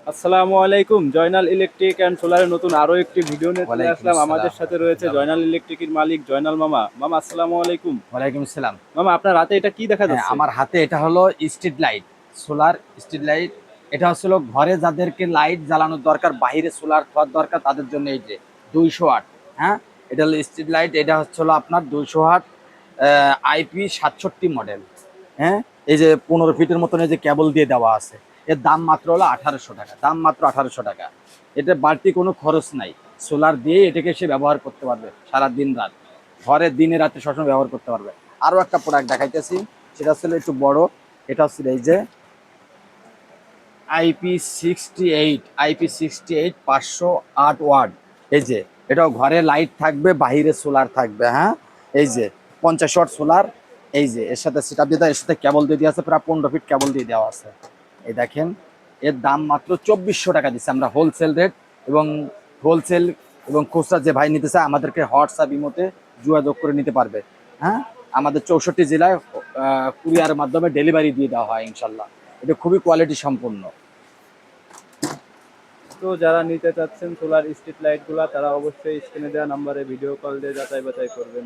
আসসালামু আলাইকুম। Joynal electric and সোলারের নতুন আরো একটি ভিডিও নিয়ে চলে ওয়ালাইকুম আসলাম। আমাদের আসসালাম সাথে রয়েছে রাহমাতুল্লাহি ওয়া জয়নাল বারাকাতুহু। ইলেকট্রিকের মালিক জয়নাল মামা। মামা আসসালামু আলাইকুম। ওয়ালাইকুম আসসালাম। মামা আপনার হাতে এটা কি দেখা হ্যাঁ, যাচ্ছে? আমার হাতে এটা হলো street light, solar street light. এটা হচ্ছিল ঘরে যাদেরকে লাইট জ্বালানোর দরকার, বাইরে সোলার হওয়ার দরকার তাদের জন্য এই যে 200 ওয়াট। হ্যাঁ, এটা হলো স্ট্রিট লাইট। এটা হচ্ছে হলো আপনার 200 ওয়াট, IP 67 মডেল। হ্যাঁ, এই যে 15 ফিটের মতন এই যে কেবল দিয়ে দেওয়া আছে। এর দাম মাত্র হলো 1800 টাকা, দাম মাত্র 1800 টাকা। এটা বাড়তি কোনো খরচ নাই। সোলার দিয়ে এটাকে সে ব্যবহার করতে পারবে সারা দিন রাত, ঘরে দিনে রাতে সবসময় ব্যবহার করতে পারবে। আরো একটা প্রোডাক্ট দেখাইতেছি, সেটা হচ্ছে একটু বড়। এটা হচ্ছে এই যে IP 68 508 ওয়াট। এই যে এটাও ঘরে লাইট থাকবে, বাহিরে সোলার থাকবে। হ্যাঁ, এই যে 50 ওয়াট সোলার। এই যে এর সাথে সেটা দিয়ে এর সাথে কেবল দিয়ে দেওয়া আছে, প্রায় 15 ফিট কেবল দিয়ে দেওয়া আছে। এই দেখেন, এর দাম মাত্র 2400 টাকা দিচ্ছে আমরা হোলসেল রেট। এবং হোলসেল এবং খুচরা যে ভাই নিতে চায় আমাদেরকে হোয়াটসঅ্যাপ ইমোতে যোগাযোগ করে নিতে পারবে। হ্যাঁ, আমাদের 64 জেলায় কুরিয়ারের মাধ্যমে ডেলিভারি দিয়ে দেওয়া হয় ইনশাল্লাহ। এটা খুবই কোয়ালিটি সম্পন্ন। তো যারা নিতে চাচ্ছেন সোলার স্ট্রিট লাইটগুলা তারা অবশ্যই স্ক্রিনে দেওয়া নাম্বারে ভিডিও কল দিয়ে যাচাই বাছাই করবেন।